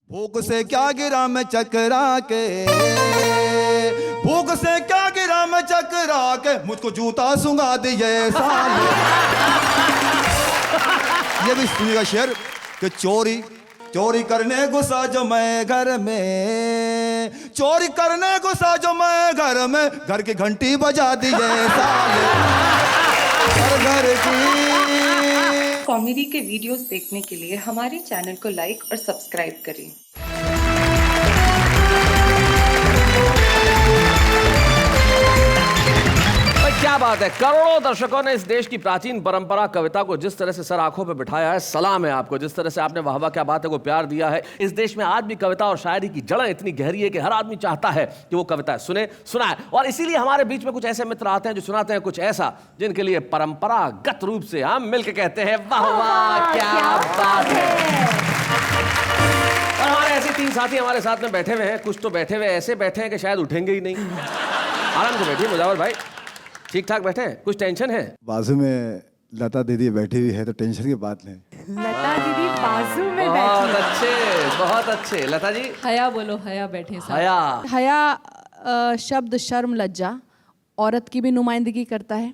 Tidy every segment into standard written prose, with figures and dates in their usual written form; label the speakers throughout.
Speaker 1: भूख से क्या गिरा मैं चकरा के, भूख से क्या गिरा मैं चकरा के, मुझको जूता सुंगा दिए साले। ये भी सुनिएगा शेर कि चोरी चोरी करने घुसा जो मैं घर में, चोरी करने घुसा जो मैं घर में, घर की घंटी बजा दिए साले। घर की
Speaker 2: कॉमेडी के वीडियोस देखने के लिए हमारे चैनल को लाइक और सब्सक्राइब करें।
Speaker 3: क्या बात है, करोड़ों दर्शकों ने इस देश की प्राचीन परंपरा कविता को जिस तरह से सर आंखों पे बिठाया है, सलाम है आपको। जिस तरह से आपने वाह वाह क्या बात है को प्यार दिया है। इस देश में आज भी कविता और शायरी की जड़ें इतनी गहरी है कि हर आदमी चाहता है कि वो कविता सुनाए। और इसीलिए हमारे बीच में कुछ ऐसे मित्र आते हैं जो सुनाते हैं कुछ ऐसा जिनके लिए परंपरागत रूप से हम मिलकर कहते हैं वाह वाह क्या बात है। और हमारे ऐसे तीन साथी हमारे साथ में बैठे हुए हैं। कुछ तो बैठे हुए ऐसे बैठे हैं कि शायद उठेंगे ही नहीं। आराम से बैठिए मुजावर भाई, ठीक ठाक बैठे हैं, कुछ टेंशन है?
Speaker 1: बाजू में लता दीदी बैठी हुई है तो टेंशन की बात नहीं।
Speaker 4: लता दीदी बाजू में बैठी
Speaker 3: बहुत अच्छे, बहुत अच्छे। लता जी
Speaker 4: हया बोलो, हया बैठे साथ।
Speaker 3: हया,
Speaker 4: हया शब्द शर्म लज्जा औरत की भी नुमाइंदगी करता है,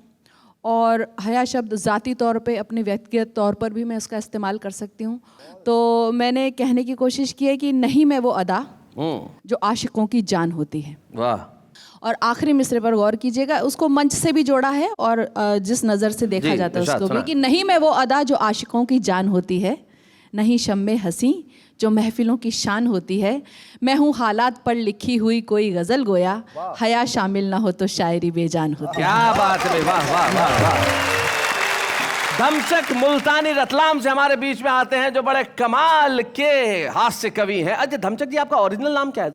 Speaker 4: और हया शब्द ज़ाती तौर पे अपने व्यक्तिगत तौर पर भी मैं इसका इस्तेमाल कर सकती हूँ। तो मैंने कहने की कोशिश की है कि नहीं मैं वो अदा जो आशिकों की जान होती है।
Speaker 3: वाह।
Speaker 4: और आखिरी मिसरे पर गौर कीजिएगा, उसको मंच से भी जोड़ा है और जिस नज़र से देखा जाता है उसको भी, कि नहीं मैं वो अदा जो आशिकों की जान होती है, नहीं शम्मे हंसी जो महफिलों की शान होती है, मैं हूँ हालात पर लिखी हुई कोई गज़ल गोया, हया शामिल ना हो तो शायरी बेजान होती है।
Speaker 3: क्या बात है, वाह वाह वाह वाह। धमचक मुल्तानी रतलाम से हमारे बीच में आते हैं जो बड़े कमाल के हास्य कवि हैं। अच्छा धमचक जी, आपका ओरिजिनल नाम क्या है?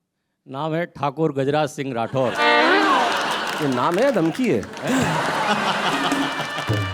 Speaker 5: नाम है ठाकुर गजराज सिंह राठौर।
Speaker 3: ये नाम है धमकी है?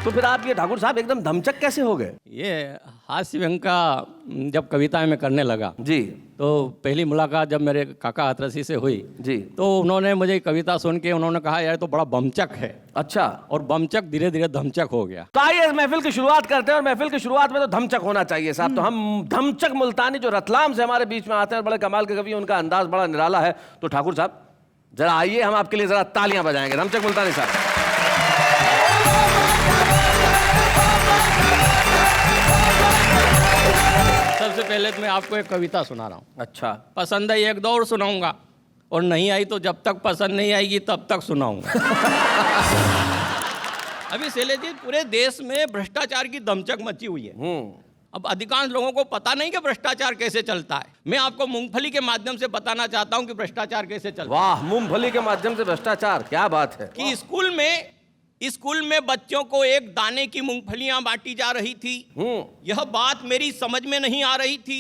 Speaker 3: तो फिर आप ये ठाकुर साहब एकदम धमचक कैसे हो गए?
Speaker 5: ये हास्य व्यंग का जब कविताएं मैं करने लगा
Speaker 3: जी,
Speaker 5: तो पहली मुलाकात जब मेरे काका हाथरसी से हुई
Speaker 3: जी,
Speaker 5: तो उन्होंने मुझे कविता सुन के उन्होंने कहा यार तो बड़ा बमचक है।
Speaker 3: अच्छा।
Speaker 5: और बमचक धीरे धीरे धमचक हो गया।
Speaker 3: तो आइए महफिल की शुरुआत करते हैं, और महफिल की शुरुआत में तो धमचक होना चाहिए साहब। तो हम धमचक मुल्तानी जो रतलाम से हमारे बीच में आते हैं, बड़े कमाल के कवि, उनका अंदाज बड़ा निराला है। तो ठाकुर साहब जरा आइए, हम आपके लिए जरा तालियां बजाएंगे। धमचक मुल्तानी साहब।
Speaker 5: सबसे पहले तो मैं आपको एक कविता सुना रहा हूँ।
Speaker 3: अच्छा।
Speaker 5: पसंद है एक दौर सुनाऊंगा, और नहीं आई तो जब तक पसंद नहीं आएगी तब तक सुनाऊंगा। अभी शैलेश जी, पूरे देश में भ्रष्टाचार की दमचक मची हुई है। अब अधिकांश लोगों को पता नहीं कि भ्रष्टाचार कैसे चलता है। मैं आपको मूंगफली के माध्यम से बताना चाहता हूं कि भ्रष्टाचार कैसे चलता है।
Speaker 3: वाह, मूंगफली के माध्यम से भ्रष्टाचार, क्या बात है।
Speaker 5: कि स्कूल में बच्चों को एक दाने की मूंगफलियां बांटी जा रही थी। यह बात मेरी समझ में नहीं आ रही थी।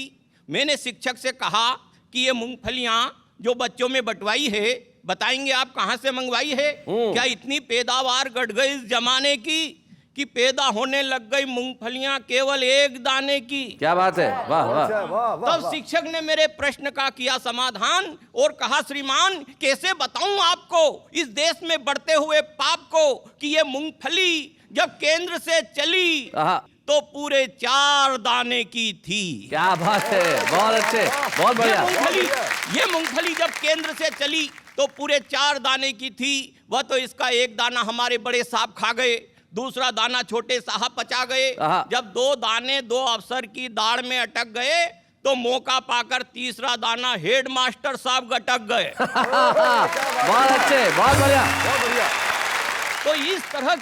Speaker 5: मैंने शिक्षक से कहा कि ये मूंगफलियां जो बच्चों में बंटवाई है, बताएंगे आप कहां से मंगवाई है? क्या इतनी पैदावार घट गई इस जमाने की कि पैदा होने लग गई मूंगफलियां केवल एक दाने की? क्या बात है, वाह वाह। तब शिक्षक ने मेरे प्रश्न का किया समाधान और कहा, श्रीमान कैसे बताऊं आपको इस देश में बढ़ते हुए पाप को कि ये मूंगफली जब केंद्र से चली तो पूरे 4 दाने की थी। क्या बात है, बहुत अच्छे, बहुत बढ़िया। ये मूंगफली जब केंद्र से चली तो पूरे 4 दाने की थी। वह तो इसका एक दाना हमारे बड़े साहब खा गए, दूसरा दाना छोटे साहब पचा गए। जब 2 दाने 2 अफसर की दाढ़ में अटक गए तो मौका पाकर तीसरा दाना हेड मास्टर साहब गटक गए।
Speaker 3: बहुत अच्छे, बहुत बढ़िया, बहुत बढ़िया।
Speaker 5: तो इस तरह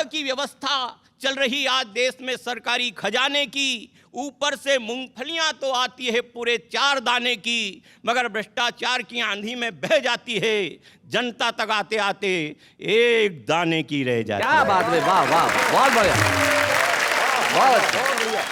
Speaker 5: की व्यवस्था चल रही आज देश में सरकारी खजाने की। ऊपर से मूंगफलियां तो आती है पूरे 4 दाने की, मगर भ्रष्टाचार की आंधी में बह जाती है। जनता तक आते आते 1 दाने की रह जाती है।
Speaker 3: क्या बात है, वाह वाह, बहुत बढ़िया, बहुत अच्छा।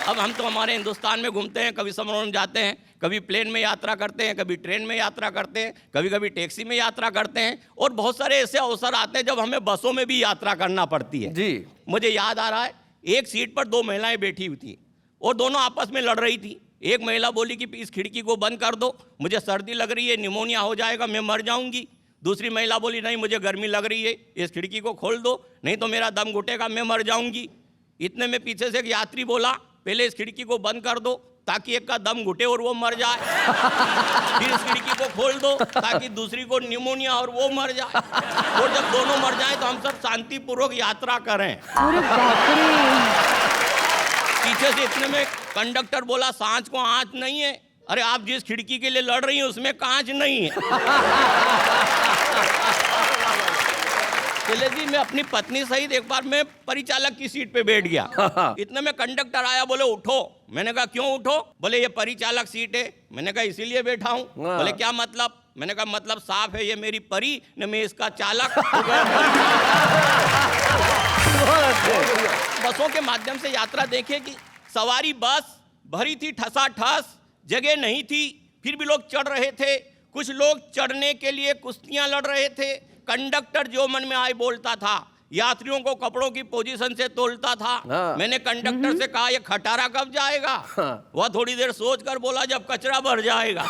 Speaker 5: अब हम तो हमारे हिंदुस्तान में घूमते हैं, कभी समारोह में जाते हैं, कभी प्लेन में यात्रा करते हैं, कभी ट्रेन में यात्रा करते हैं, कभी कभी टैक्सी में यात्रा करते हैं, और बहुत सारे ऐसे अवसर आते हैं जब हमें बसों में भी यात्रा करना पड़ती है।
Speaker 3: जी।
Speaker 5: मुझे याद आ रहा है, एक सीट पर 2 महिलाएं बैठी हुई थी और दोनों आपस में लड़ रही थी। एक महिला बोली कि इस खिड़की को बंद कर दो, मुझे सर्दी लग रही है, निमोनिया हो जाएगा, मैं मर जाऊंगी। दूसरी महिला बोली नहीं, मुझे गर्मी लग रही है, इस खिड़की को खोल दो, नहीं तो मेरा दम घुटेगा, मैं मर जाऊंगी। इतने में पीछे से एक यात्री बोला, पहले इस खिड़की को बंद कर दो, ताकि एक का दम घुटे और वो मर जाए। फिर इस खिड़की को खोल दो ताकि दूसरी को निमोनिया और वो मर जाए। और जब दोनों मर जाएं तो हम सब शांतिपूर्वक यात्रा करें।
Speaker 4: अरे बाप रे।
Speaker 5: पीछे से इतने में कंडक्टर बोला सांच को आंच नहीं है। अरे आप जिस खिड़की के लिए लड़ रही हैं उसमें कांच नहीं है। चले जी, मैं अपनी पत्नी सहित एक बार मैं परिचालक की सीट पे बैठ गया। इतने में कंडक्टर आया, बोले उठो। मैंने कहा क्यों उठो? बोले ये परिचालक सीट है। मैंने कहा इसीलिए बैठा हूँ। बोले क्या मतलब? मैंने कहा मतलब साफ है, ये मेरी परी न मैं इसका चालक। बसों के माध्यम से यात्रा देखे कि सवारी बस भरी थी ठसाठस, जगह नहीं थी, फिर भी लोग चढ़ रहे थे। कुछ लोग चढ़ने के लिए कुश्तियां लड़ रहे थे। कंडक्टर जो मन में आए बोलता था, यात्रियों को कपड़ों की पोजीशन से तोलता था। मैंने कंडक्टर से कहा ये खटारा कब जाएगा? वह थोड़ी देर सोच कर बोला जब कचरा भर जाएगा।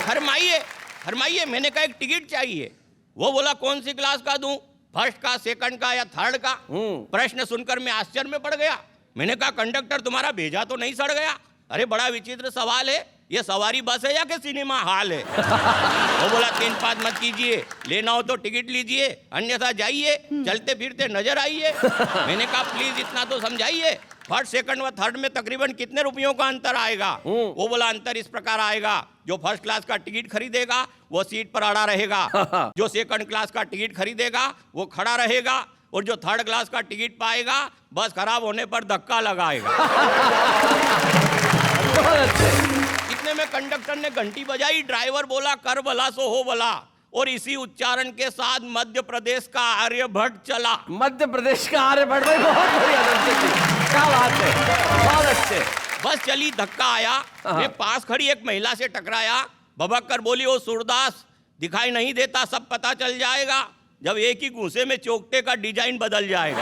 Speaker 5: फरमाइए फरमाइए। मैंने कहा एक टिकट चाहिए। वो बोला कौन सी क्लास का दूं, फर्स्ट का, सेकंड का या थर्ड का? प्रश्न सुनकर मैं आश्चर्य में पड़ गया। मैंने कहा कंडक्टर तुम्हारा भेजा तो नहीं सड़ गया? अरे बड़ा विचित्र सवाल है, ये सवारी बस है या कि सिनेमा हॉल है? वो बोला 3-5 मत कीजिए, लेना हो तो टिकट लीजिए, अन्यथा जाइए, चलते फिरते नजर आइए। मैंने कहा प्लीज इतना तो समझाइए, फर्स्ट, सेकंड व थर्ड में तकरीबन कितने रुपयों का अंतर आएगा? वो बोला अंतर इस प्रकार आएगा, जो फर्स्ट क्लास का टिकट खरीदेगा वो सीट पर अड़ा रहेगा, जो सेकंड क्लास का टिकट खरीदेगा वो खड़ा रहेगा, और जो थर्ड क्लास का टिकट पाएगा बस खराब होने पर धक्का लगाएगा। इतने में कंडक्टर ने घंटी बजाई। ड्राइवर बोला कर भला सो हो भला, और इसी उच्चारण के साथ मध्य प्रदेश का आर्यभट्ट चला।
Speaker 3: मध्य प्रदेश का आर्यभट्ट भाई, बहुत बढ़िया, क्या बात है, बहुत अच्छे।
Speaker 5: बस चली, धक्का आया, मैं पास खड़ी एक महिला से टकराया। भबक कर बोली ओ सूरदास, दिखाई नहीं देता, सब पता चल जाएगा जब एक ही घूंसे में चौकटे का डिजाइन बदल जाएगा।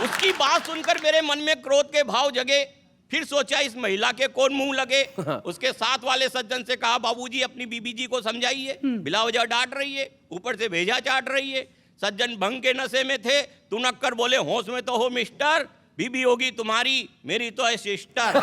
Speaker 5: उसकी बात सुनकर मेरे मन में क्रोध के भाव जगे। फिर सोचा इस महिला के कौन मुंह लगे। उसके साथ वाले सज्जन से कहा बाबूजी अपनी बीबी जी को समझाइए, बिला वजह डांट रही है, ऊपर से भेजा चाट रही है। सज्जन भंग के नशे में थे, तुनक कर बोले होश में तो हो मिस्टर, बीबी होगी तुम्हारी, मेरी तो है सिस्टर।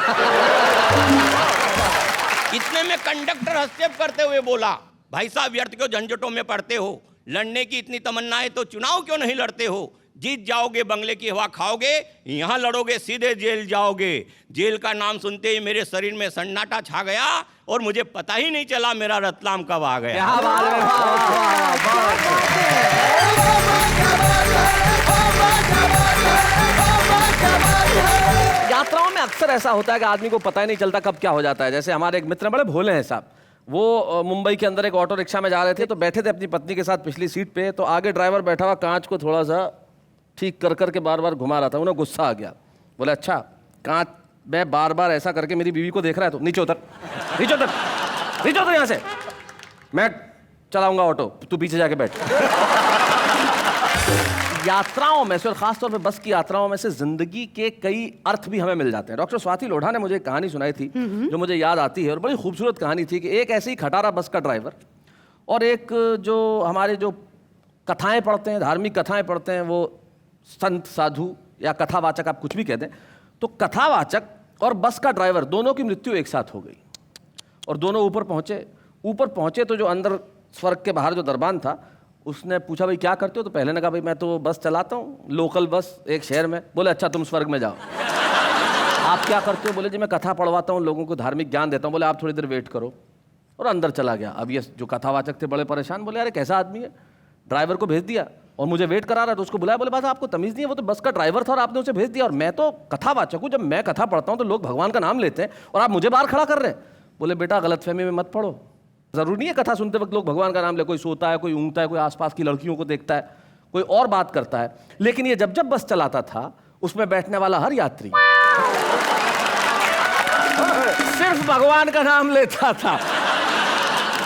Speaker 5: इतने में कंडक्टर हस्तक्षेप करते हुए बोला भाई साहब व्यर्थ क्यों झंझटों में पड़ते हो, लड़ने की इतनी तमन्ना है तो चुनाव क्यों नहीं लड़ते हो? जीत जाओगे बंगले की हवा खाओगे, यहाँ लड़ोगे सीधे जेल जाओगे। जेल का नाम सुनते ही मेरे शरीर में सन्नाटा छा गया और मुझे पता ही नहीं चला मेरा रतलाम कब आ गया।
Speaker 3: यात्राओं में अक्सर ऐसा होता है कि आदमी को पता ही नहीं चलता कब क्या हो जाता है। जैसे हमारे एक मित्र बड़े भोले हैं साहब, वो मुंबई के अंदर एक ऑटो रिक्शा में जा रहे थे, तो बैठे थे अपनी पत्नी के साथ पिछली सीट पे, तो आगे ड्राइवर बैठा हुआ कांच को थोड़ा सा ठीक कर करके बार बार घुमा रहा था। उन्हें गुस्सा आ गया, बोले अच्छा कांच में बार बार ऐसा करके मेरी बीवी को देख रहा है तो नीचे उतर, नीचे उतर, नीचे उतर यहाँ से, मैं चलाऊंगा ऑटो, तू पीछे जाके बैठ। यात्राओं में से और खासतौर पे बस की यात्राओं में से जिंदगी के कई अर्थ भी हमें मिल जाते हैं। डॉक्टर स्वाति लोढ़ा ने मुझे एक कहानी सुनाई थी जो मुझे याद आती है, और बड़ी खूबसूरत कहानी थी कि एक ऐसे ही खटारा बस का ड्राइवर और एक जो हमारे जो कथाएं पढ़ते हैं, धार्मिक कथाएं पढ़ते हैं, वो संत साधु या कथावाचक आप कुछ भी कहते हैं, तो कथावाचक और बस का ड्राइवर दोनों की मृत्यु एक साथ हो गई और दोनों ऊपर पहुंचे तो जो अंदर स्वर्ग के बाहर जो दरबान था उसने पूछा भाई क्या करते हो? तो पहले ने कहा भाई मैं तो बस चलाता हूँ, लोकल बस एक शहर में। बोले अच्छा तुम स्वर्ग में जाओ। आप क्या करते हो? बोले जी मैं कथा पढ़वाता हूँ, लोगों को धार्मिक ज्ञान देता हूँ। बोले आप थोड़ी देर वेट करो, और अंदर चला गया। अब ये जो कथावाचक थे बड़े परेशान, बोले अरे कैसा आदमी है, ड्राइवर को भेज दिया और मुझे वेट करा रहा है। तो उसको बुलाया, बोले बात आपको तमीज़ नहीं है, वो तो बस का ड्राइवर था और आपने उसे भेज दिया, और मैं तो कथावाचक हूँ, जब मैं कथा पढ़ता हूँ तो लोग भगवान का नाम लेते हैं और आप मुझे बाहर खड़ा कर रहे हैं। बोले बेटा गलतफहमी में मत पड़ो, जरूरी नहीं है कथा सुनते वक्त लोग भगवान का नाम ले, कोई सोता है, कोई ऊँगता है, कोई आसपास की लड़कियों को देखता है, कोई और बात करता है। लेकिन ये जब जब बस चलाता था उसमें बैठने वाला हर यात्री सिर्फ भगवान का नाम लेता था।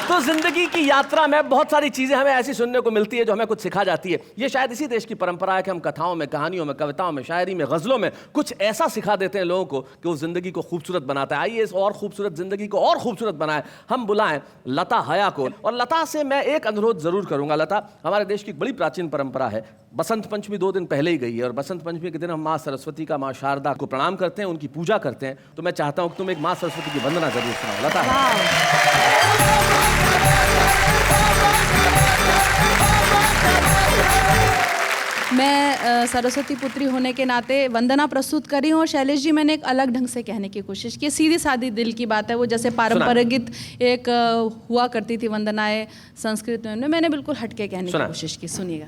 Speaker 3: तो जिंदगी की यात्रा में बहुत सारी चीजें हमें ऐसी सुनने को मिलती है जो हमें कुछ सिखा जाती है। ये शायद इसी देश की परंपरा है कि हम कथाओं में, कहानियों में, कविताओं में, शायरी में, गजलों में कुछ ऐसा सिखा देते हैं लोगों को कि वो जिंदगी को खूबसूरत बनाता है। आइए इस और खूबसूरत जिंदगी को और खूबसूरत बनाए, हम बुलाएं लता हया को। और लता से मैं एक अनुरोध जरूर करूंगा। लता, हमारे देश की बड़ी प्राचीन परंपरा है बसंत पंचमी 2 दिन पहले ही गई है और बसंत पंचमी के दिन हम माँ सरस्वती का, माँ शारदा को प्रणाम करते हैं, उनकी पूजा करते हैं। तो मैं चाहता हूं कि तुम एक माँ सरस्वती की वंदना जरूर सुनाओ। लता।
Speaker 4: मैं सरस्वती पुत्री होने के नाते वंदना प्रस्तुत करी हूँ और शैलेश जी मैंने एक अलग ढंग से कहने की कोशिश की। सीधी सादी दिल की बात है वो, जैसे पारंपरिक एक हुआ करती थी वंदनाएं संस्कृत में, मैंने बिल्कुल हटके कहने की कोशिश की। सुनिएगा।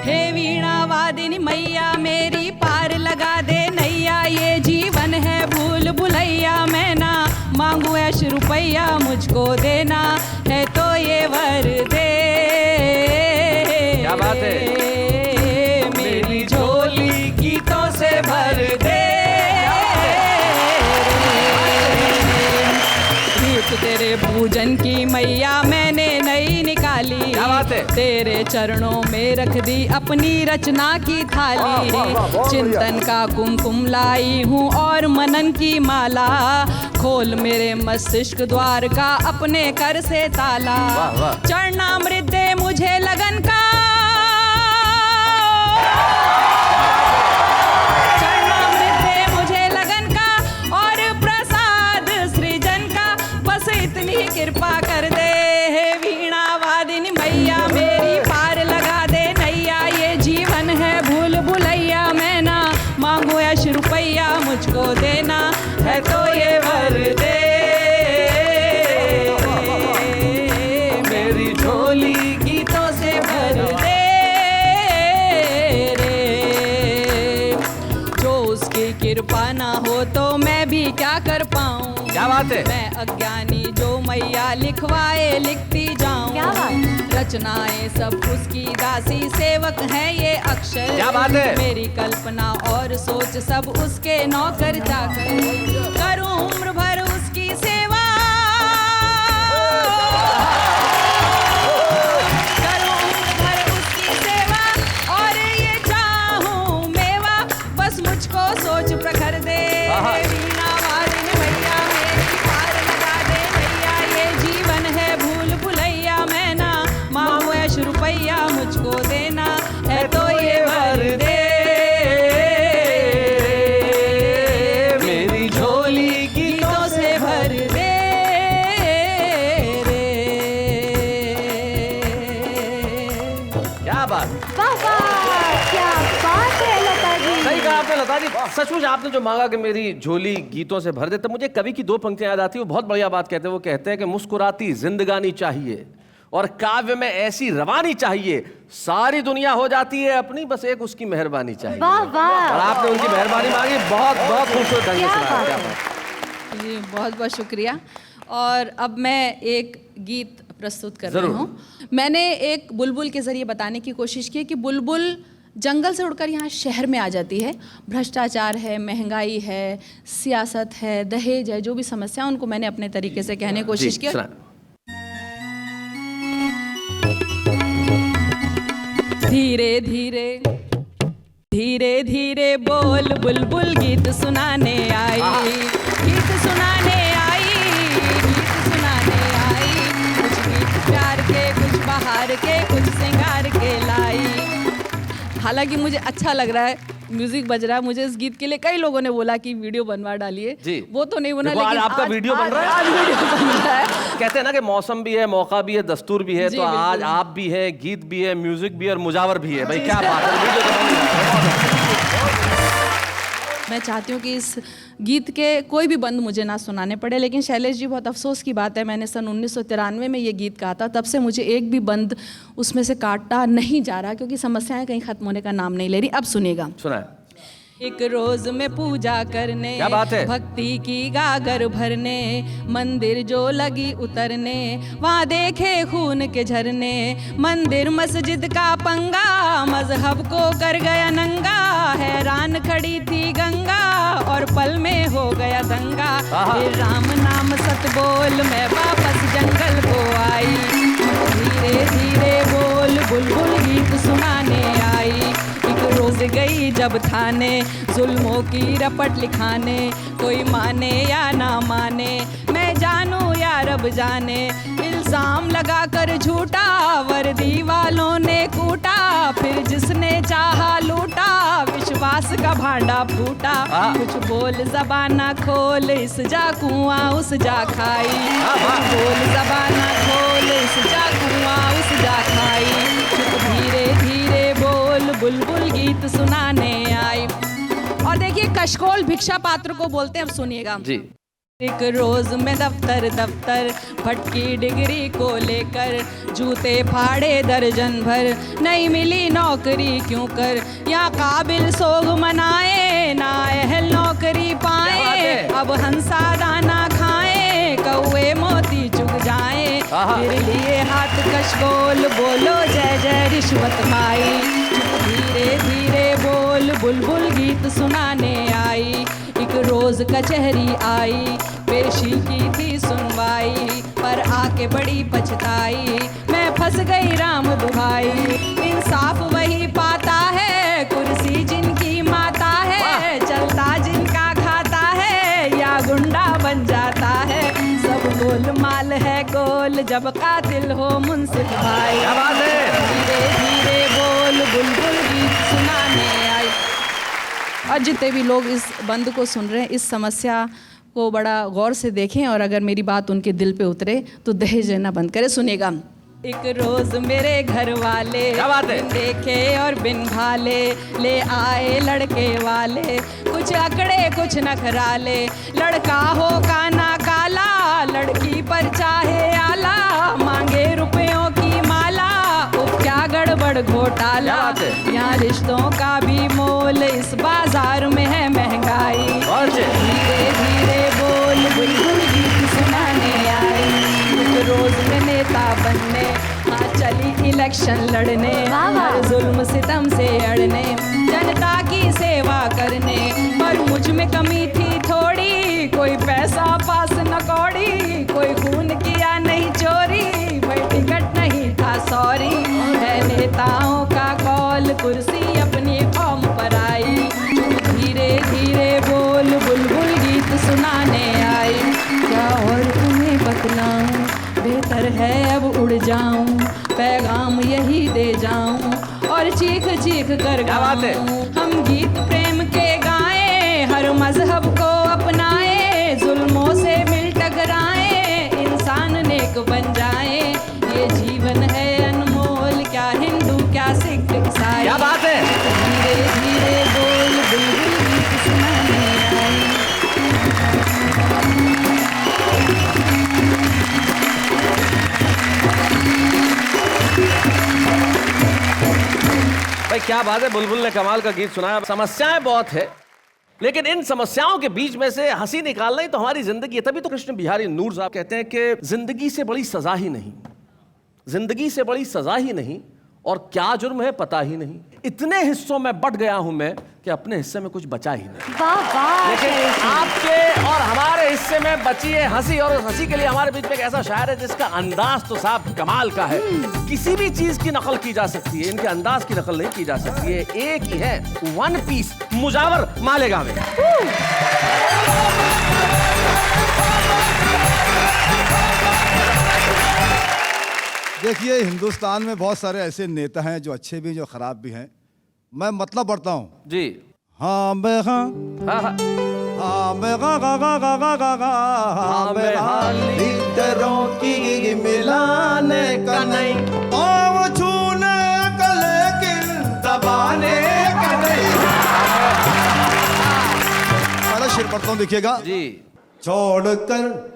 Speaker 4: हे वीणा वादिनी मैया मेरी पार लगा दे नैया, ये जीवन है भूल भुलैया, मैं ना मांगू ऐश रुपैया, मुझको देना है तो ये वर दे।
Speaker 3: क्या बात है।
Speaker 4: मेरी झोली गीतों से भर दे, गीत तेरे पूजन की मैया मैंने नई निकाली।
Speaker 3: क्या बात है।
Speaker 4: तेरे चरणों में रख दी अपनी रचना की थाली, चिंतन का कुमकुम लाई हूँ और मनन की माला, खोल मेरे मस्तिष्क द्वार का अपने कर से ताला, चरणामृत दे मुझे लगन का, चरणामृत दे मुझे लगन का और प्रसाद सृजन का, बस इतनी कृपा कर दे। हे वीणा वादिनी मैया मेरी पार लगा दे नैया, ये जीवन है भूल भुलैया, मैं ना मांगू ऐश रुपैया, मुझको देना है तो ये वर दे। मेरी झोली गीतों से भर दे रे, जो उसकी कृपा ना हो तो मैं भी क्या कर पाऊं।
Speaker 3: क्या बात है।
Speaker 4: मैं अज्ञानी जो मैया लिखवाए लिखती जाऊं, क्या बात। रचनाएं सब उसकी दासी, सेवक है ये अक्षर।
Speaker 3: क्या बात है।
Speaker 4: मेरी कल्पना और सोच सब उसके नौकर चाकर, करूं उम्र भर उसकी सेवा, करूं उम्र भर उसकी सेवा और ये चाहूं मेवा, बस मुझको सोच प्रखर दे। वीणा वादिनी मैया मेरी पार लगा दे नैया, ये जीवन है भूल भुलैया, मैं ना मांगू ऐश रुपैया, मुझको देना है तो ये वर दे। मेरी झोली गीतों से भर दे रे।
Speaker 3: क्या बात।
Speaker 6: वाह वाह, क्या बात है लता जी।
Speaker 3: सही कहा आपने लता जी। सचमुच आपने जो मांगा कि मेरी झोली गीतों से भर दे, तो मुझे कवि की 2 पंक्तियां याद आती है, वो बहुत बढ़िया बात कहते हैं। वो कहते हैं कि मुस्कुराती जिंदगानी चाहिए और काव्य में ऐसी रवानी चाहिए, सारी दुनिया हो जाती है अपनी, बस एक उसकी मेहरबानी चाहिए।
Speaker 6: वाह वाह।
Speaker 3: और आपने उनकी मेहरबानी मांगी, बहुत बहुत खूबसूरत ढंग से सुनाया। क्या बात।
Speaker 4: जी बहुत बहुत शुक्रिया। और अब मैं एक गीत प्रस्तुत कर रही हूँ। मैंने एक बुलबुल के जरिए बताने की कोशिश की कि बुलबुल जंगल से उड़कर यहाँ शहर में आ जाती है। भ्रष्टाचार है, महंगाई है, सियासत है, दहेज है, जो भी समस्या उनको मैंने अपने तरीके से कहने की कोशिश की। धीरे धीरे धीरे धीरे बोल बुलबुल गीत सुनाने आई, गीत सुनाने आई, गीत सुनाने आई, कुछ गीत प्यार के, कुछ बहार के, कुछ श्रृंगार के लाई। हालांकि मुझे अच्छा लग रहा है, म्यूजिक बज रहा है, मुझे इस गीत के लिए कई लोगों ने बोला कि वीडियो बनवा डालिए, वो तो नहीं बना, लेकिन
Speaker 3: आज आपका वीडियो बन रहा है।
Speaker 4: आज वीडियो बन रहा है।
Speaker 3: कहते हैं ना कि मौसम भी है, मौका भी है, दस्तूर भी है, तो आज आप भी है, गीत भी है, म्यूजिक भी है और मुजावर भी है। भाई क्या बात है, वीडियो तो बन रहा है।
Speaker 4: मैं चाहती हूँ कि इस गीत के कोई भी बंद मुझे ना सुनाने पड़े, लेकिन शैलेश जी बहुत अफसोस की बात है, मैंने सन 1993 में ये गीत कहा था, तब से मुझे एक भी बंद उसमें से काटा नहीं जा रहा, क्योंकि समस्याएं कहीं खत्म होने का नाम नहीं ले रही। अब सुनेगा।
Speaker 3: सुना।
Speaker 4: एक रोज में पूजा करने,
Speaker 3: क्या बात है।
Speaker 4: भक्ति की गागर भरने, मंदिर जो लगी उतरने, वहाँ देखे खून के झरने, मंदिर मस्जिद का पंगा, मजहब को कर गया नंगा, हैरान खड़ी थी गंगा और पल में हो गया दंगा, फिर राम नाम सत बोल मैं वापस जंगल को आई, धीरे धीरे बोल बुलबुल गीत सुनाने आई। एक रोज गई जब थाने, जुल्मों की रपट लिखाने, कोई माने या ना माने, मैं जानू या रब जाने, इल्जाम लगा कर झूठा वर्दी वालों ने कूटा, फिर जिसने चाहा लूटा, विश्वास का भांडा फूटा। कुछ बोल ज़बाना खोल, इस जा कुआं उस जा खाई। कुछ बोल ज़बाना खोल, इस जा कुआं उस जा खाई। धीरे धीरे बोल, बुलबुल गीत सुनाने आई। और देखिए कशकोल भिक्षा पात्र को बोलते हैं, अब सुनिएगा
Speaker 3: जी।
Speaker 4: एक रोज में दफ्तर दफ्तर फटकी डिग्री को लेकर, जूते फाड़े दर्जन भर, नहीं मिली नौकरी क्यों कर। या काबिल सोग मनाए, ना अहल नौकरी पाए, अब हंसा दाना खाए, कौए मोती चुग जाए। फिर लिए हाथ कशकोल, बोलो जय जय रिश्वत खाई। धीरे धीरे बोल, बुलबुल गीत सुनाने आई। एक रोज कचहरी आई, पेशी की थी सुनवाई, पर आके बड़ी पछताई, मैं फंस गई राम दुहाई। इंसाफ वही पाता है, कुर्सी जिनकी माता है, चलता जिनका खाता है, या गुंडा बन जाता है। सब गोलमाल है गोल, जब कातिल हो मुंसिफ भाई। धीरे धीरे बोल, बुलबुल गीत सुनाने आई। और जितने भी लोग इस बंद को सुन रहे हैं, इस समस्या को बड़ा गौर से देखें, और अगर मेरी बात उनके दिल पे उतरे तो दहेज लेना बंद करें। सुनिएगा। एक रोज मेरे घर वाले बिन देखे और बिन भाले, ले आए लड़के वाले, कुछ अकड़े कुछ नखराले। लड़का हो काना काला, लड़की पर चाहे आला, मांगे रुपयों की माला, क्या गड़बड़ घोटाला। यहाँ रिश्तों का भी मोल, इस बाजार में है महंगाई। धीरे धीरे बोल, बुलबुल गीत सुनाने आई। रोज में नेता बनने, हाँ चली इलेक्शन लड़ने, हर जुल्म सितम से अड़ने, जनता की सेवा करने। पर मुझ में कमी थी थोड़ी, कोई पैसा पास न कौड़ी, कोई खून किया नहीं चोरी, कोई टिकट नहीं था सॉरी। है नेताओं का कॉल, कुर्सी अपनी कौम पर आई। धीरे धीरे बोल, बुलबुल गीत सुनाने आई। क्या और तुम्हें बतलाऊं, बेहतर है अब उड़ जाऊं, पैगाम यही दे जाऊं, और चीख चीख कर गाऊं। हम गीत प्रेम के गाएं, हर मजहब को अपनाएं, जुल्मों से मिल टकराएं, इंसान नेक बन जाए। ये जीवन है अनमोल, क्या हिंदू क्या सिख ईसाई। क्या बात है। धीरे धीरे बोल, बुलबुल गीत सुनाने आई।
Speaker 3: भाई क्या बात है, बुलबुल ने कमाल का गीत सुनाया। समस्याएं बहुत है, लेकिन इन समस्याओं के बीच में से हंसी निकालना ही तो हमारी जिंदगी है। तभी तो कृष्ण बिहारी नूर साहब कहते हैं कि जिंदगी से बड़ी सजा ही नहीं, जिंदगी से बड़ी सजा ही नहीं, और क्या जुर्म है पता ही नहीं। इतने हिस्सों में बट गया हूं मैं कि अपने हिस्से में कुछ बचा ही नहीं।
Speaker 6: वाह वाह।
Speaker 3: लेकिन आपके और हमारे हिस्से में बची है हंसी, और उस हंसी के लिए हमारे बीच में एक ऐसा शायर है जिसका अंदाज तो साहब कमाल का है। किसी भी चीज की नकल की जा सकती है, इनके अंदाज की नकल नहीं की जा सकती है। एक ही है, वन पीस, मुजावर मालेगांव में।
Speaker 1: देखिए, हिंदुस्तान में बहुत सारे ऐसे नेता हैं जो अच्छे भी जो खराब भी हैं। मैं मतलब पढ़ता हूँ
Speaker 3: जी।
Speaker 1: हाँ मैं हाँ
Speaker 3: हाँ हाँ
Speaker 1: हाँ मैं गा गा गा गा गा गा गा हाँ मैं हाँ लीडरों की मिलाने का नहीं, पाँव छूने का लेकिन दबाने का नहीं। पहला शेर पढ़ता हूँ, देखिएगा
Speaker 3: जी।
Speaker 1: छोड़कर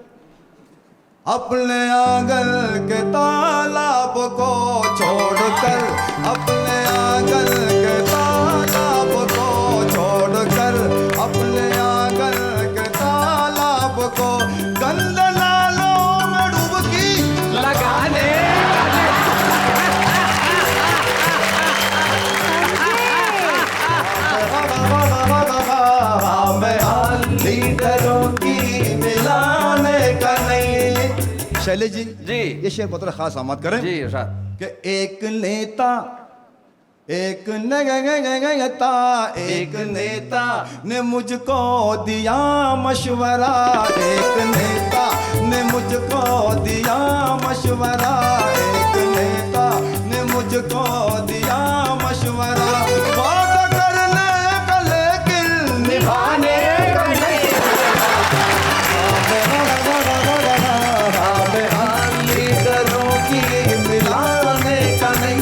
Speaker 1: अपने आंगन के तालाब को, छोड़कर अपने आंगन के तालाब को, छोड़कर अपने आंगन के तालाब को, गंदे नालों में डुबकी लगाने। लीडरों की मिलाने का नहीं। शैलेश जी,
Speaker 3: जी।
Speaker 1: ये शेर बहुत खास आमद करें
Speaker 3: जी इरशाद।
Speaker 1: कि एक नेता एक नेता एक नेता ने मुझको दिया मशवरा, एक नेता ने मुझको दिया मशवरा, एक नेता ने मुझको दिया मशवरा। बात करने का लेकिन निभाने का नहीं, लीडरों की मिलाने का नहीं।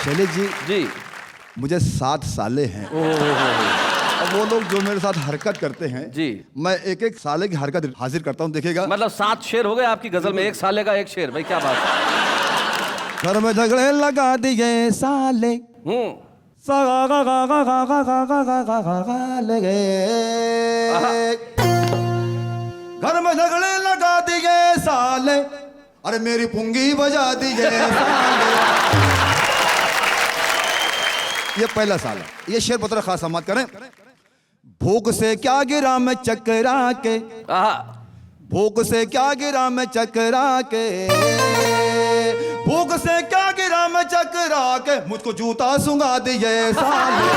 Speaker 1: शैलेश जी, मुझे 7 साले हैं। अब वो लोग जो मेरे साथ हरकत करते हैं
Speaker 3: जी,
Speaker 1: मैं एक एक साले की हरकत हाजिर करता हूँ, देखिएगा।
Speaker 3: मतलब 7 शेर हो गए आपकी गजल में, एक साले का एक शेर, भाई क्या बात है।
Speaker 1: घर में झगड़े लगा दिए साले, घर में झगड़े लगा दिए साले, अरे मेरी पुंगी बजा दिए साले। ये पहला साल है, ये शेर पत्र खास समाप्त करें। भूख से क्या गिरा मैं चकरा के, भूख से क्या गिरा मैं चकरा के, भूख से क्या गिरा मैं चकरा के, मुझको जूता सुंगा दिए साले।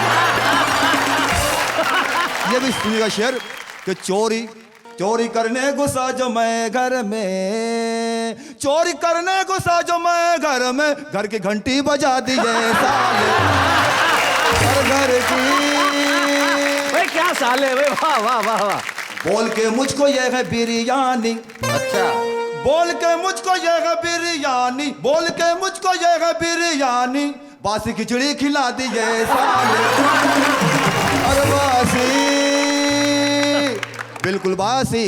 Speaker 1: ये भी सुनिएगा शेर कि चोरी चोरी करने घुसा जो मैं घर में, चोरी करने घुसा जो मैं घर में, घर की घंटी बजा दिए साले, घर की।
Speaker 3: भाई क्या साले, भाई वाह वाह वाह वाह।
Speaker 1: बोल के मुझको ये है बिरयानी,
Speaker 3: अच्छा,
Speaker 1: बोल के मुझको ये है बिरयानी, बोल के मुझको ये है बिरयानी, बासी खिचड़ी खिला दिए साले, अरे बासी बिल्कुल बासी।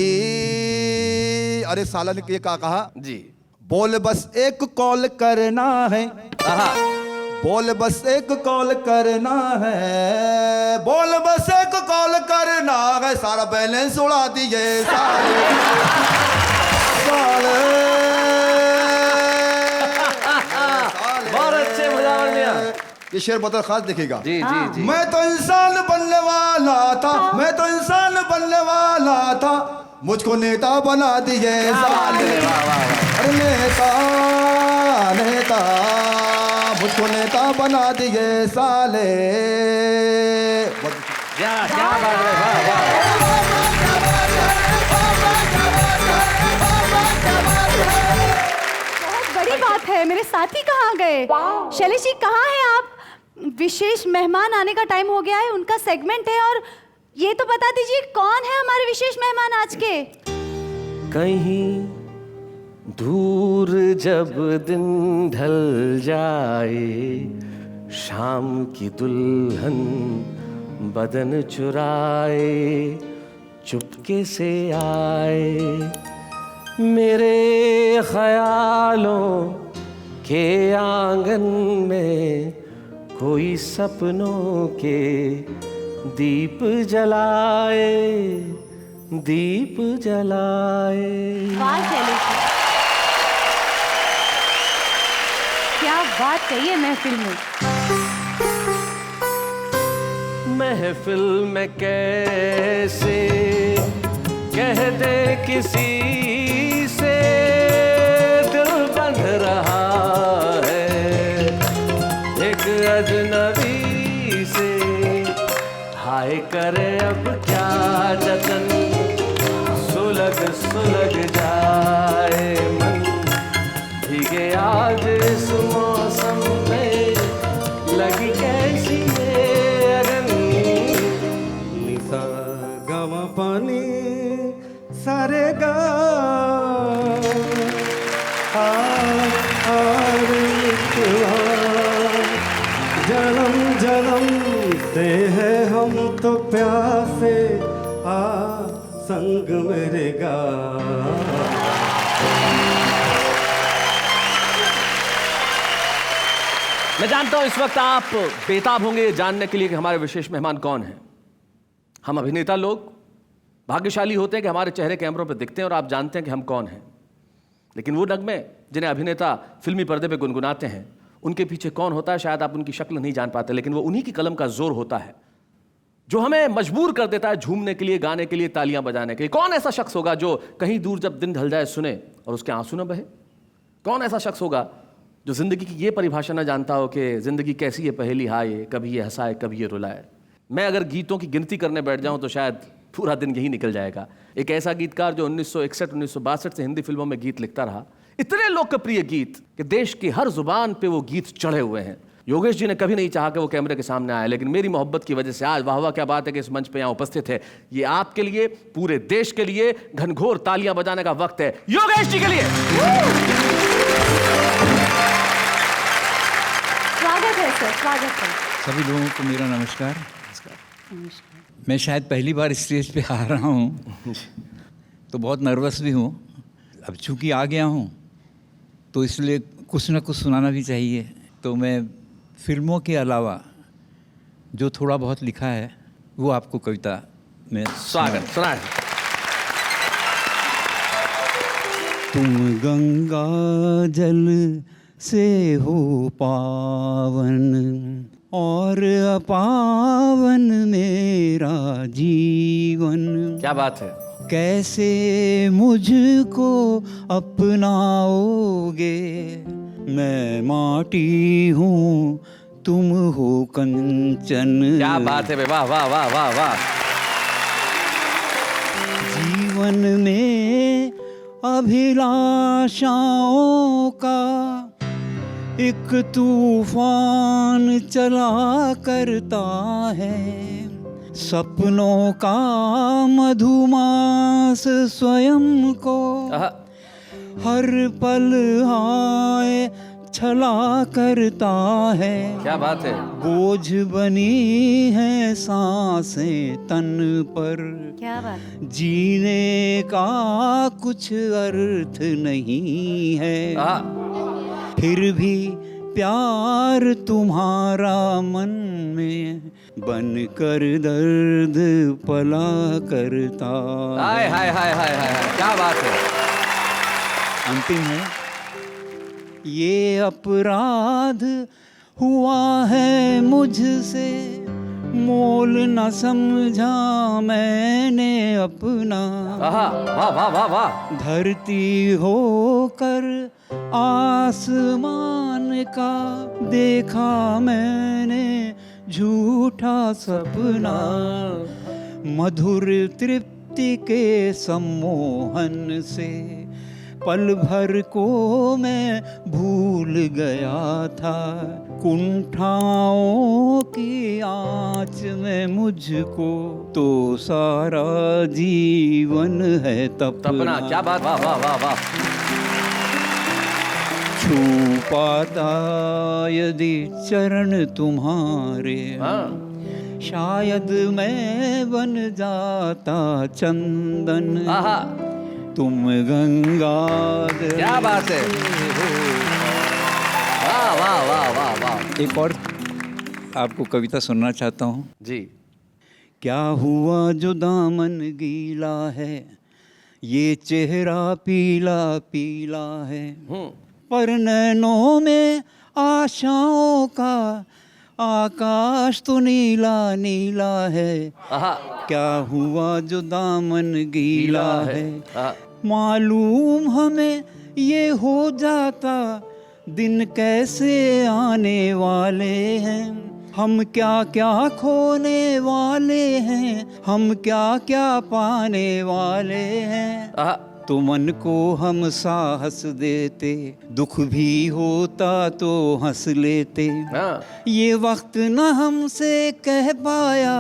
Speaker 1: अरे साला ने ये कहा
Speaker 3: जी,
Speaker 1: बोल बस एक कॉल करना है, बोल बस एक कॉल करना है, बोल बस एक कॉल करना है, सारा बैलेंस उड़ा दिए साले, साले।
Speaker 3: बहुत अच्छे, मजा आ गया।
Speaker 1: ये शेर बहुत खास दिखेगा।
Speaker 3: जी जी जी।
Speaker 1: मैं तो इंसान बनने वाला था, मैं तो इंसान बनने वाला था, मुझको नेता बना दिए साले, अरे नेता नेता, मुझको नेता बना दिए साले।
Speaker 3: क्या क्या बात है, वाह वाह।
Speaker 6: बहुत बड़ी बात है, मेरे साथी कहाँ गए? शैलेश जी कहाँ हैं आप? विशेष मेहमान आने का टाइम हो गया है, उनका सेगमेंट है, और ये तो बता दीजिए कौन है हमारे विशेष मेहमान आज के?
Speaker 3: कहीं दूर जब दिन ढल जाए, शाम की दुल्हन बदन चुराए, चुपके से आए, मेरे ख्यालों के आंगन में कोई सपनों के दीप जलाए, दीप जलाए।
Speaker 6: वाह शैलेश जी, क्या बात कही है महफिल में।
Speaker 3: महफिल में कैसे कह दे किसी से, दिल बंध रहा है एक अजनबी से, हाय करे अब क्या जतन, सुलग सुलग जाए मन, भीगे आज इस मौसम में, लगी कैसी ये अगन।
Speaker 7: निसा गम पानी सारे गा जन्म जन्म से है हम तो प्यासे, आ संग मेरे गा।
Speaker 3: मैं जानता हूं इस वक्त आप बेताब होंगे जानने के लिए कि हमारे विशेष मेहमान कौन हैं। हम अभिनेता लोग भाग्यशाली होते हैं कि हमारे चेहरे कैमरों पर दिखते हैं और आप जानते हैं कि हम कौन हैं, लेकिन वो नगमे जिन्हें अभिनेता फिल्मी पर्दे पे गुनगुनाते हैं, उनके पीछे कौन होता है शायद आप उनकी शक्ल नहीं जान पाते, लेकिन वो उन्हीं की कलम का जोर होता है जो हमें मजबूर कर देता है झूमने के लिए, गाने के लिए, तालियां बजाने के लिए। कौन ऐसा शख्स होगा जो कहीं दूर जब दिन ढल जाए सुने और उसके आंसू न बहे? कौन ऐसा शख्स होगा जो जिंदगी की ये परिभाषा ना जानता हो कि जिंदगी कैसी है पहेली हाय, कभी ये हंसाए कभी ये रुलाए। मैं अगर गीतों की गिनती करने बैठ जाऊं तो शायद पूरा दिन यही निकल जाएगा। एक ऐसा गीतकार जो 1961-1962 से हिंदी फिल्मों में गीत लिखता रहा, इतने लोकप्रिय गीत कि देश की हर जुबान पे वो गीत चढ़े हुए हैं। योगेश जी ने कभी नहीं चाहा कि वो कैमरे के सामने आए, लेकिन मेरी मोहब्बत की वजह से आज वाह वाह क्या बात है कि इस मंच पे यहाँ उपस्थित है। ये आपके लिए, पूरे देश के लिए घनघोर तालियां बजाने का वक्त है योगेश जी के लिए।
Speaker 6: स्वागत है सर, स्वागत है।
Speaker 8: सभी लोगों को मेरा नमस्कार। मैं शायद पहली बार स्टेज पे आ रहा हूँ तो बहुत नर्वस भी हूँ। अब चूंकि आ गया हूँ तो इसलिए कुछ ना कुछ सुनाना भी चाहिए। तो मैं फिल्मों के अलावा जो थोड़ा बहुत लिखा है वो आपको कविता में
Speaker 3: स्वागत सुनाए।
Speaker 8: तुम गंगा जल से हो पावन और अपावन मेरा जीवन।
Speaker 3: क्या बात है।
Speaker 8: कैसे मुझको अपनाओगे, मैं माटी हूँ तुम हो कंचन।
Speaker 3: क्या बात है, वाह वाह वाह वाह वाह।
Speaker 8: जीवन में अभिलाषाओं का एक तूफान चला करता है, सपनों का मधुमास स्वयं को हर पल आए छला करता है।
Speaker 3: क्या बात है।
Speaker 8: बोझ बनी है सांसें तन पर,
Speaker 6: क्या बात।
Speaker 8: जीने का कुछ अर्थ नहीं है, फिर भी प्यार तुम्हारा मन में बनकर दर्द पला करता।
Speaker 3: हाय हाय हाय हाय हाय, क्या बात है।
Speaker 8: अंतिम है, ये अपराध हुआ है मुझसे, मोल न समझा मैंने अपना।
Speaker 3: वाह वाह वाह वाह।
Speaker 8: धरती होकर आसमान का देखा मैंने झूठा सपना, मधुर तृप्ति के सम्मोहन से पल भर को मैं भूल गया था, कुंठाओं की आँच में मुझको तो सारा जीवन है तपना।
Speaker 3: क्या बात, वाह वाह वाह वाह।
Speaker 8: छू पाता यदि चरण तुम्हारे, शायद मैं बन जाता चंदन। तुम गंगा।
Speaker 3: क्या बात है। वाह वाह वाह वाह वाह।
Speaker 8: एक और आपको कविता सुनना चाहता हूँ
Speaker 3: जी।
Speaker 8: क्या हुआ जो दामन गीला है, ये चेहरा पीला पीला है, पर नैनों में आशाओं का आकाश तो नीला नीला है। क्या हुआ जो दामन गीला है, मालूम हमें ये हो जाता दिन कैसे आने वाले हैं, हम क्या क्या खोने वाले हैं, हम क्या क्या पाने वाले हैं। तो मन को हम साहस देते, दुख भी होता तो हंस लेते। ये वक्त न हमसे कह पाया,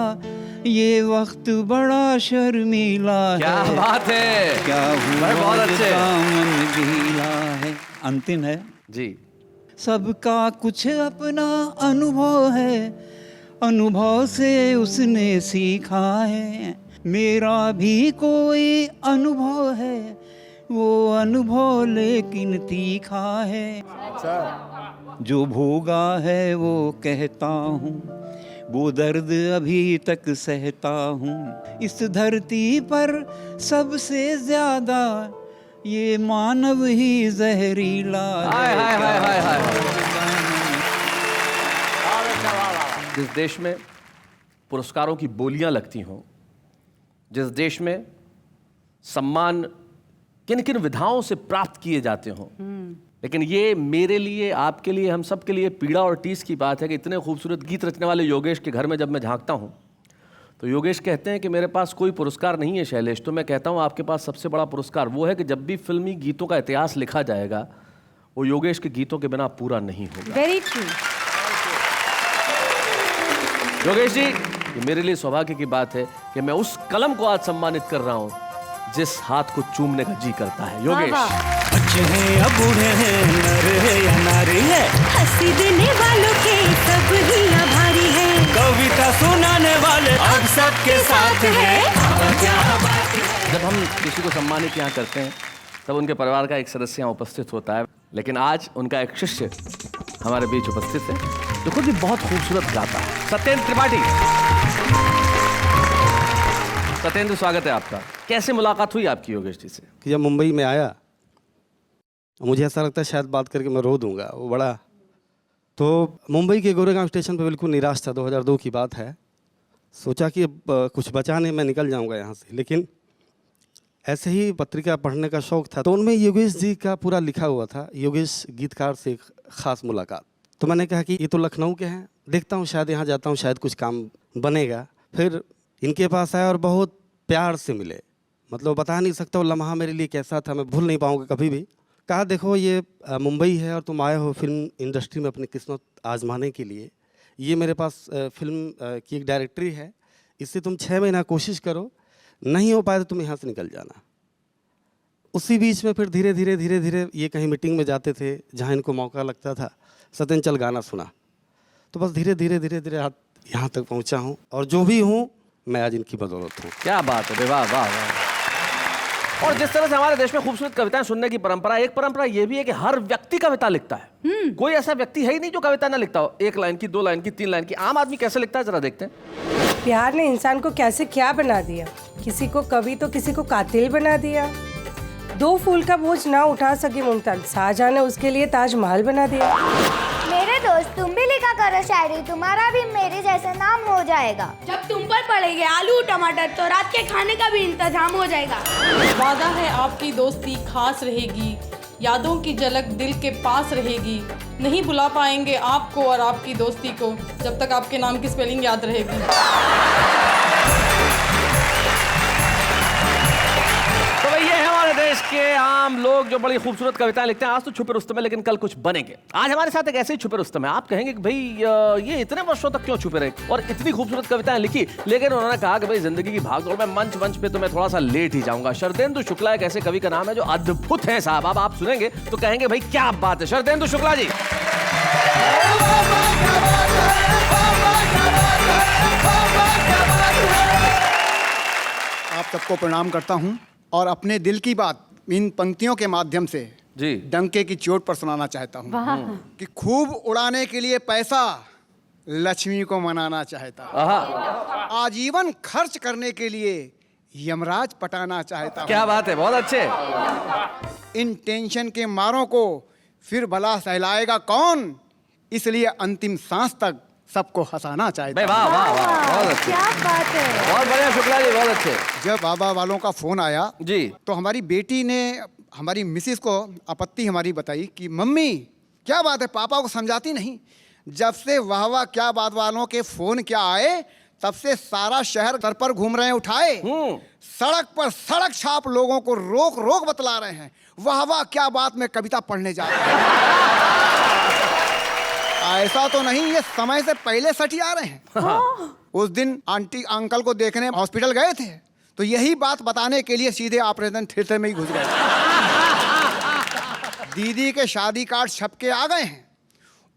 Speaker 8: ये वक्त बड़ा शर्मीला है।
Speaker 3: क्या बात है।
Speaker 8: क्या हुआ दामन गीला है। अंतिम है
Speaker 3: जी।
Speaker 8: सबका कुछ अपना अनुभव है, अनुभव से उसने सीखा है, मेरा भी कोई अनुभव है, वो अनुभव लेकिन तीखा है। जो भोगा है वो कहता हूँ, वो दर्द अभी तक सहता हूँ। इस धरती पर सबसे ज्यादा ये मानव ही जहरीला है।
Speaker 3: हाय हाय हाय हाय। जिस देश में पुरस्कारों की बोलियां लगती हों, जिस देश में सम्मान किन किन विधाओं से प्राप्त किए जाते हों, लेकिन ये मेरे लिए, आपके लिए, हम सब के लिए पीड़ा और टीस की बात है कि इतने खूबसूरत गीत रचने वाले योगेश के घर में जब मैं झांकता हूँ तो योगेश कहते हैं कि मेरे पास कोई पुरस्कार नहीं है शैलेश। तो मैं कहता हूँ आपके पास सबसे बड़ा पुरस्कार वो है कि जब भी फिल्मी गीतों का इतिहास लिखा जाएगा वो योगेश के गीतों के बिना पूरा नहीं होगा।
Speaker 6: Very true.
Speaker 3: योगेश जी, ये मेरे लिए सौभाग्य की बात है कि मैं उस कलम को आज सम्मानित कर रहा हूँ जिस हाथ को चूमने का जी करता है। योगेश,
Speaker 9: बच्चे हैं या बूढ़े हैं, नर है या नारी है,
Speaker 10: हंसी देने वालों के सब ही आभारी है,
Speaker 9: कविता सुनाने वाले अब सबके साथ हैं।
Speaker 3: जब हम किसी को सम्मानित यहाँ करते हैं तब उनके परिवार का एक सदस्य यहाँ उपस्थित होता है, लेकिन आज उनका एक शिष्य हमारे बीच उपस्थित है जो खुद भी बहुत खूबसूरत गाता है, सत्येंद्र त्रिपाठी। सत्येंद्र, स्वागत है आपका। कैसे मुलाकात हुई आपकी योगेश जी से?
Speaker 7: कि जब मुंबई में आया मुझे ऐसा लगता है शायद बात करके मैं रो दूंगा, वो बड़ा। तो मुंबई के गोरेगांव स्टेशन पे बिल्कुल निराश था, 2002 की बात है। सोचा कि अब कुछ बचा नहीं, मैं निकल जाऊंगा यहाँ से, लेकिन ऐसे ही पत्रिका पढ़ने का शौक था तो उनमें योगेश जी का पूरा लिखा हुआ था, योगेश गीतकार से एक ख़ास मुलाकात। तो मैंने कहा कि ये तो लखनऊ के हैं, देखता हूँ शायद यहाँ जाता हूँ, शायद कुछ काम बनेगा। फिर इनके पास आया और बहुत प्यार से मिले, मतलब बता नहीं सकता वो लम्हा मेरे लिए कैसा था, मैं भूल नहीं पाऊँगा कभी भी। कहा देखो ये मुंबई है और तुम आए हो फिल्म इंडस्ट्री में अपनी किस्मत आजमाने के लिए, ये मेरे पास फिल्म की एक डायरेक्टरी है, इससे तुम 6 महीना कोशिश करो, नहीं हो पाए तो तुम यहाँ से निकल जाना। उसी बीच में फिर धीरे धीरे ये कहीं मीटिंग में जाते थे जहाँ इनको मौका लगता था, सत्येंद्र चल गाना सुना। तो बस धीरे धीरे यहाँ तक पहुँचा हूँ और जो भी हूँ मैं आज इनकी बदौलत हूँ।
Speaker 3: क्या बात है, वाह वाह वाह। और जिस तरह से हमारे देश में खूबसूरत कविताएं सुनने की परंपरा, एक परंपरा यह भी है कि हर व्यक्ति कविता लिखता है। कोई ऐसा व्यक्ति है ही नहीं जो कविता ना लिखता हो, 1 लाइन की, 2 लाइन की, 3 लाइन की। आम आदमी कैसे लिखता है जरा देखते हैं।
Speaker 11: प्यार ने इंसान को कैसे क्या बना दिया, किसी को कवि तो किसी को कातिल बना दिया। 2 फूल का बोझ ना उठा सकी मुमताज, शाहजहां ने उसके लिए ताजमहल बना दिया।
Speaker 12: मेरे दोस्त तुम भी लिखा करो शायरी, तुम्हारा भी मेरे जैसा नाम हो जाएगा।
Speaker 10: जब तुम पर पड़ेंगे आलू टमाटर तो रात के खाने का भी इंतजाम हो जाएगा।
Speaker 13: वादा है आपकी दोस्ती खास रहेगी, यादों की झलक दिल के पास रहेगी, नहीं भुला पाएंगे आपको और आपकी दोस्ती को जब तक आपके नाम की स्पेलिंग याद रहेगी।
Speaker 3: तो भाई ये है हमारे देश के आम लोग जो बड़ी खूबसूरत कविताएं लिखते हैं। आज तो छुपे रुस्तम है, लेकिन कल कुछ बनेंगे। आज हमारे साथ एक ऐसे ही छुपे रुस्तम है। आप कहेंगे कि भाई ये इतने वर्षों तक क्यों छुपे रहे और इतनी खूबसूरत कविताएं लिखी, लेकिन उन्होंने कहा कि भाई जिंदगी की भागदौड़ में मंच पे तो मैं थोड़ा सा लेट ही जाऊंगा। शरदेंदु शुक्ला एक ऐसे कवि का नाम है जो अद्भुत है साहब। अब आप सुनेंगे तो कहेंगे भाई क्या बात है। शरदेंदु शुक्ला जी,
Speaker 14: आप सबको प्रणाम करता हूं और अपने दिल की बात इन पंक्तियों के माध्यम से
Speaker 3: जी
Speaker 14: डंके की चोट पर सुनाना चाहता हूं कि खूब उड़ाने के लिए पैसा लक्ष्मी को मनाना चाहता हूं, आजीवन खर्च करने के लिए यमराज पटाना चाहता हूं।
Speaker 3: क्या बात है, बहुत अच्छे।
Speaker 14: इन टेंशन के मारों को फिर भला सहलाएगा कौन, इसलिए अंतिम सांस तक सबको हंसाना चाहता हूं।
Speaker 3: वाह वाह वाह, बहुत अच्छे,
Speaker 6: क्या बात है,
Speaker 3: बहुत बढ़िया शुक्ला जी, बहुत अच्छे।
Speaker 14: जब बाबा वालों का फोन आया
Speaker 3: जी
Speaker 14: तो हमारी बेटी ने हमारी मिसेस को आपत्ति हमारी बताई कि मम्मी क्या बात है, पापा को समझाती नहीं। जब से वाह वाह क्या बात वालों के फोन क्या आए तब से सारा शहर सर पर घूम रहे हैं उठाए, सड़क पर सड़क छाप लोगों को रोक रोक बतला रहे हैं वाह वाह क्या बात में कविता पढ़ने जा रहे हैं। ऐसा तो नहीं, ये समय से पहले सटी आ रहे हैं। उस दिन आंटी अंकल को देखने हॉस्पिटल गए थे तो यही बात बताने के लिए सीधे ऑपरेशन थिएटर में ही घुस गए। दीदी के शादी कार्ड छप के आ गए हैं,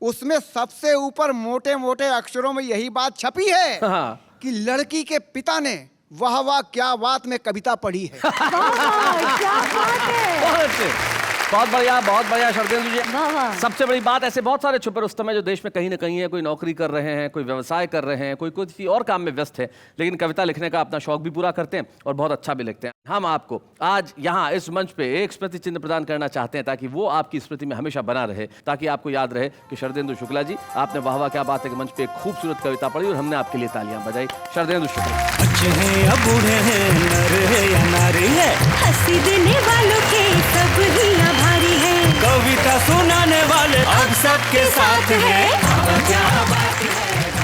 Speaker 14: उसमें सबसे ऊपर मोटे मोटे अक्षरों में यही बात छपी है कि लड़की के पिता ने वाह वाह क्या बात में कविता पढ़ी है।
Speaker 6: क्या बात है,
Speaker 3: बहुत अच्छे, बहुत बढ़िया शरदेंदु जी। सबसे बड़ी बात, ऐसे बहुत सारे छुपे रुस्तम है जो देश में कहीं ना कहीं है, कोई नौकरी कर रहे हैं, कोई व्यवसाय कर रहे हैं, कोई किसी और काम में व्यस्त है, लेकिन कविता लिखने का अपना शौक भी पूरा करते हैं और बहुत अच्छा भी लिखते हैं। हम आपको आज यहाँ इस मंच पे एक स्मृति चिन्ह प्रदान करना चाहते हैं ताकि वो आपकी स्मृति में हमेशा बना रहे, ताकि आपको याद रहे कि शरदेंदु शुक्ला जी, आपने वाह वाह क्या बात है कि मंच पे एक खूबसूरत कविता पढ़ी और हमने आपके लिए तालियां बजाई। शरदेंदु शुक्ला।
Speaker 9: बच्चे हैं या बूढ़े हैं, नर है या नारी है,
Speaker 10: हंसी देने वालों के सब ही आभारी है,
Speaker 9: कविता सुनाने वाले अब सबके साथ हैं।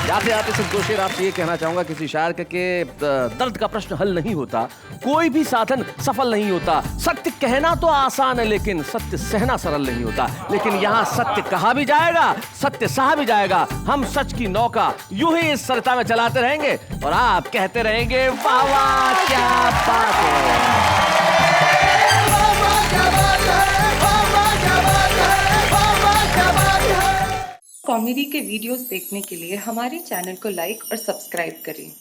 Speaker 3: जाते आते सिर्फ दो शेर आपसे ये कहना चाहूंगा किसी शायर के दर्द का प्रश्न हल नहीं होता, कोई भी साधन सफल नहीं होता। सत्य कहना तो आसान है लेकिन सत्य सहना सरल नहीं होता। लेकिन यहाँ सत्य कहा भी जाएगा, सत्य सहा भी जाएगा। हम सच की नौका यूं ही इस सरता में चलाते रहेंगे और आप कहते रहेंगे वाह वाह क्या बात है।
Speaker 2: कॉमेडी के वीडियोस देखने के लिए हमारे चैनल को लाइक और सब्सक्राइब करें।